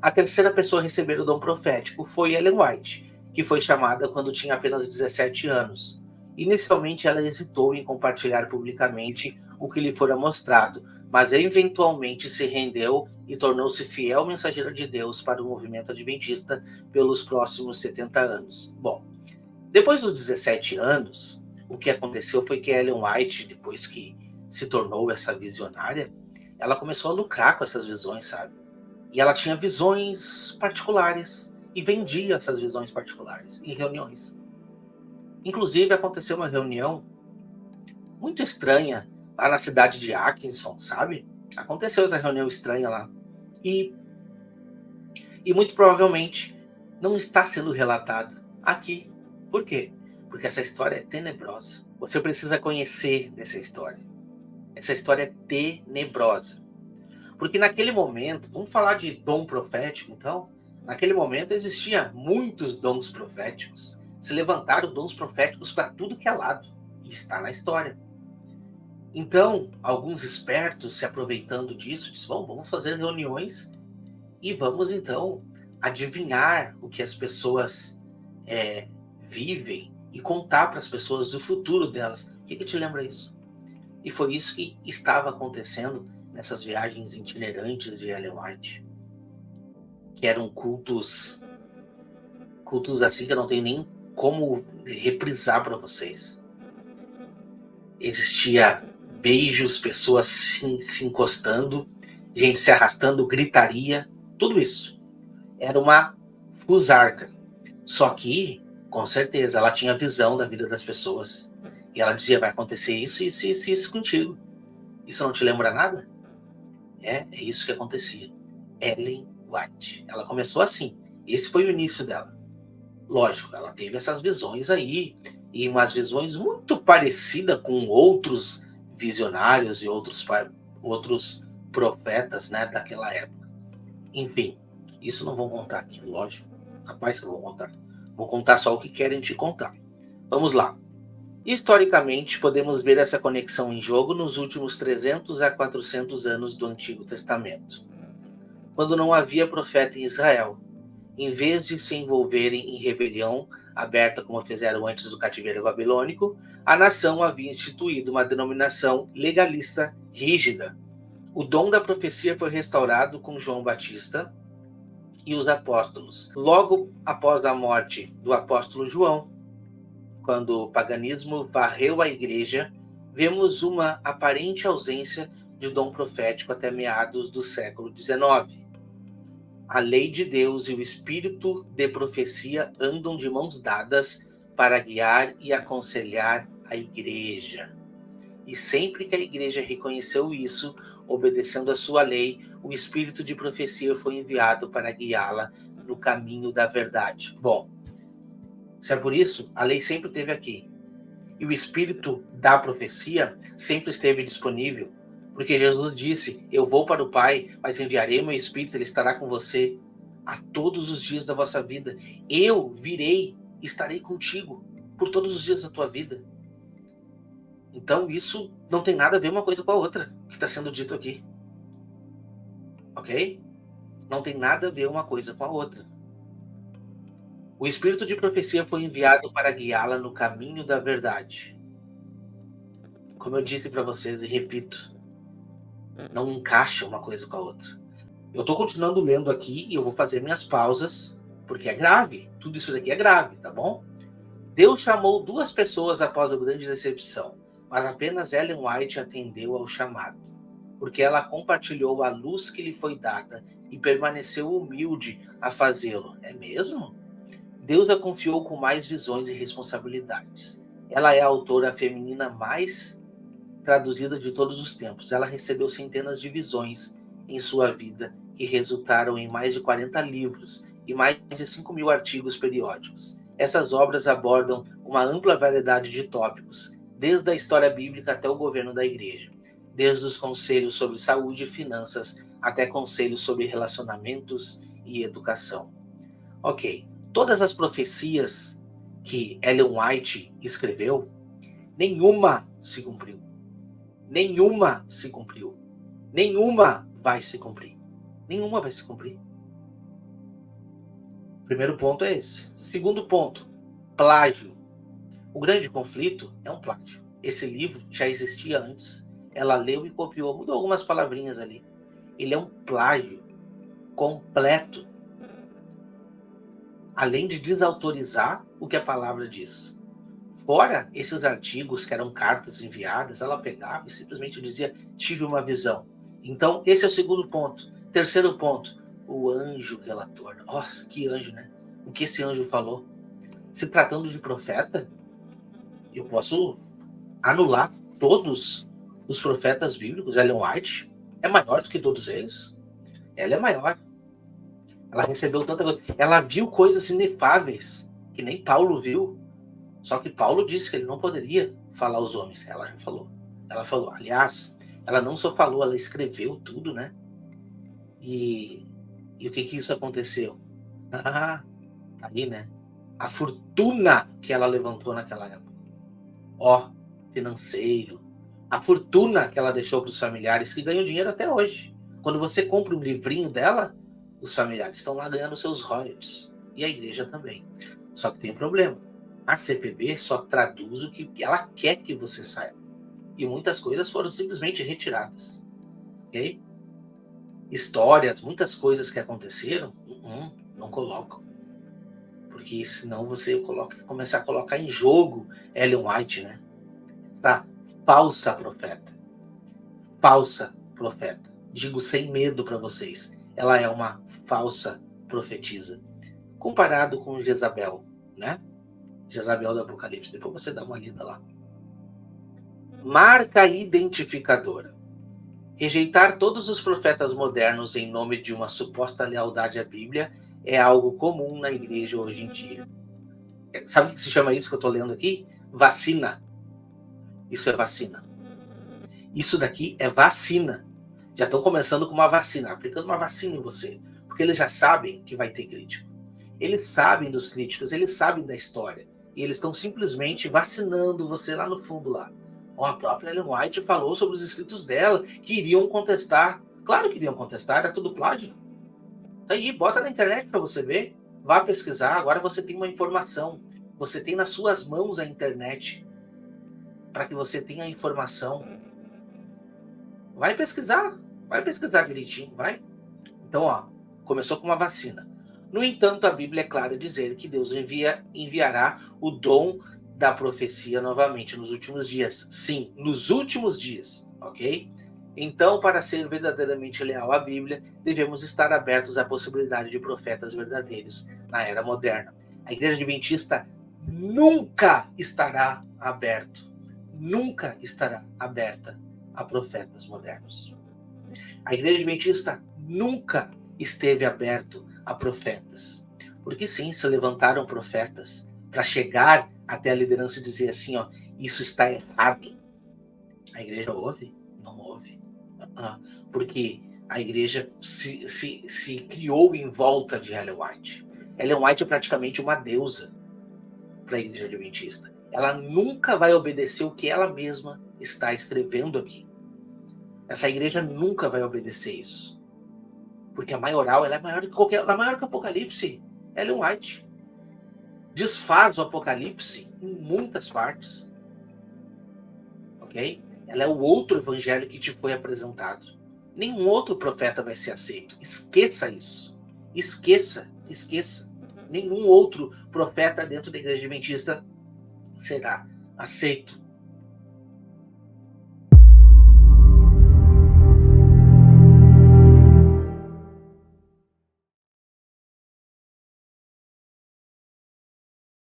A terceira pessoa a receber o dom profético foi Ellen White, que foi chamada quando tinha apenas 17 anos. Inicialmente, ela hesitou em compartilhar publicamente o que lhe fora mostrado, mas eventualmente se rendeu e tornou-se fiel mensageira de Deus para o movimento adventista pelos próximos 70 anos. Bom, depois dos 17 anos, o que aconteceu foi que Ellen White, depois que se tornou essa visionária, ela começou a lucrar com essas visões, sabe? E ela tinha visões particulares e vendia essas visões particulares em reuniões. Inclusive, aconteceu uma reunião muito estranha lá na cidade de Atkinson, sabe? Aconteceu essa reunião estranha lá. E, e muito provavelmente não está sendo relatado aqui. Por quê? Porque essa história é tenebrosa. Você precisa conhecer dessa história. Essa história é tenebrosa. Porque naquele momento, vamos falar de dom profético, então? Naquele momento existia muitos dons proféticos. Se levantaram dons proféticos para tudo que é lado. E está na história. Então, alguns espertos se aproveitando disso, disseram, vamos fazer reuniões e vamos, então, adivinhar o que as pessoas vivem e contar para as pessoas o futuro delas. O que te lembra isso? E foi isso que estava acontecendo nessas viagens itinerantes de Ellen White, que eram cultos assim que eu não tenho nem como reprisar para vocês. Existia beijos, pessoas se encostando, gente se arrastando, gritaria, tudo isso. Era uma fusarca. Só que, com certeza, ela tinha visão da vida das pessoas. E ela dizia, vai acontecer isso, isso, isso, isso contigo. Isso não te lembra nada? É isso que acontecia. Ellen White. Ela começou assim. Esse foi o início dela. Lógico, ela teve essas visões aí, e umas visões muito parecidas com outros visionários e outros profetas, né, daquela época. Enfim, isso não vou contar aqui, lógico. Capaz que eu vou contar. Vou contar só o que querem te contar. Vamos lá. Historicamente, podemos ver essa conexão em jogo nos últimos 300 a 400 anos do Antigo Testamento, quando não havia profeta em Israel. Em vez de se envolverem em rebelião aberta como fizeram antes do cativeiro babilônico, a nação havia instituído uma denominação legalista rígida. O dom da profecia foi restaurado com João Batista e os apóstolos. Logo após a morte do apóstolo João, quando o paganismo varreu a igreja, vemos uma aparente ausência de dom profético até meados do século XIX. A lei de Deus e o espírito de profecia andam de mãos dadas para guiar e aconselhar a igreja. E sempre que a igreja reconheceu isso, obedecendo a sua lei, o espírito de profecia foi enviado para guiá-la no caminho da verdade. Bom, se é por isso, a lei sempre esteve aqui. E o espírito da profecia sempre esteve disponível. Porque Jesus disse, eu vou para o Pai, mas enviarei meu espírito, ele estará com você a todos os dias da vossa vida. Eu virei, estarei contigo por todos os dias da tua vida. Então isso não tem nada a ver uma coisa com a outra, que está sendo dito aqui. Ok? Não tem nada a ver uma coisa com a outra. O espírito de profecia foi enviado para guiá-la no caminho da verdade. Como eu disse para vocês e repito, não encaixa uma coisa com a outra. Eu estou continuando lendo aqui e eu vou fazer minhas pausas, porque é grave. Tudo isso daqui é grave, tá bom? Deus chamou 2 pessoas após a grande decepção, mas apenas Ellen White atendeu ao chamado, porque ela compartilhou a luz que lhe foi dada e permaneceu humilde a fazê-lo. É mesmo? Deus a confiou com mais visões e responsabilidades. Ela é a autora feminina mais traduzida de todos os tempos. Ela recebeu centenas de visões em sua vida que resultaram em mais de 40 livros e mais de 5.000 artigos periódicos. Essas obras abordam uma ampla variedade de tópicos, desde a história bíblica até o governo da igreja, desde os conselhos sobre saúde e finanças até conselhos sobre relacionamentos e educação. Ok, todas as profecias que Ellen White escreveu, nenhuma se cumpriu. Nenhuma se cumpriu. Nenhuma vai se cumprir. Nenhuma vai se cumprir. primeiro ponto é esse. Segundo ponto, plágio. O grande conflito é um plágio. Esse livro já existia antes. Ela leu e copiou, mudou algumas palavrinhas ali. Ele é um plágio completo. Além de desautorizar o que a palavra diz. Fora esses artigos que eram cartas enviadas, ela pegava e simplesmente dizia, tive uma visão. Então, esse é o segundo ponto. Terceiro ponto, o anjo relator. Nossa, que anjo, né? O que esse anjo falou? Se tratando de profeta, eu posso anular todos os profetas bíblicos. Ellen White é maior do que todos eles. Ela é maior. Ela recebeu tanta coisa. Ela viu coisas inefáveis que nem Paulo viu. Só que Paulo disse que ele não poderia falar aos homens. Ela já falou. Ela falou. Aliás, ela não só falou, ela escreveu tudo, né? E o que isso aconteceu? Ah, tá aí, né? A fortuna que ela levantou naquela época. Ó, financeiro. A fortuna que ela deixou para os familiares, que ganham dinheiro até hoje. Quando você compra um livrinho dela, os familiares estão lá ganhando seus royalties. E a igreja também. Só que tem um problema. A CPB só traduz o que ela quer que você saiba. E muitas coisas foram simplesmente retiradas. Ok? Histórias, muitas coisas que aconteceram, não colocam. Porque senão você começa a colocar em jogo Ellen White, né? Essa falsa profeta. Falsa profeta. Digo sem medo para vocês. Ela é uma falsa profetisa. Comparado com Jezabel, né? Jezabel do Apocalipse. Depois você dá uma lida lá. Marca identificadora. Rejeitar todos os profetas modernos em nome de uma suposta lealdade à Bíblia é algo comum na igreja hoje em dia. Sabe o que se chama isso que eu estou lendo aqui? Vacina. Isso é vacina. Isso daqui é vacina. Já estão começando com uma vacina, aplicando uma vacina em você. Porque eles já sabem que vai ter crítico. Eles sabem dos críticos, eles sabem da história. E eles estão simplesmente vacinando você lá no fundo lá. A própria Ellen White falou sobre os escritos dela, que iriam contestar. Claro que iriam contestar, era tudo plágio. Aí, bota na internet para você ver. Vá pesquisar, agora você tem uma informação. Você tem nas suas mãos a internet. Para que você tenha a informação. Vai pesquisar direitinho, vai. Então, ó, começou com uma vacina. No entanto, a Bíblia é clara em dizer que Deus enviará o dom da profecia novamente nos últimos dias. Sim, nos últimos dias, ok? Então, para ser verdadeiramente leal à Bíblia, devemos estar abertos à possibilidade de profetas verdadeiros na era moderna. A Igreja Adventista nunca estará nunca estará aberta a profetas modernos. A Igreja Adventista nunca esteve aberto a profetas. Porque sim, se levantaram profetas para chegar até a liderança e dizer assim, ó, isso está errado. A igreja ouve? Não ouve. Porque a igreja se criou em volta de Ellen White. Ellen White é praticamente uma deusa para a Igreja Adventista. Ela nunca vai obedecer o que ela mesma está escrevendo aqui. Essa igreja nunca vai obedecer isso. Porque a maioral, ela é maior do que ela é maior que o Apocalipse. Ellen White desfaz o Apocalipse em muitas partes. Ok? Ela é o outro evangelho que te foi apresentado. Nenhum outro profeta vai ser aceito. Esqueça isso. Esqueça. Nenhum outro profeta dentro da Igreja Adventista será aceito.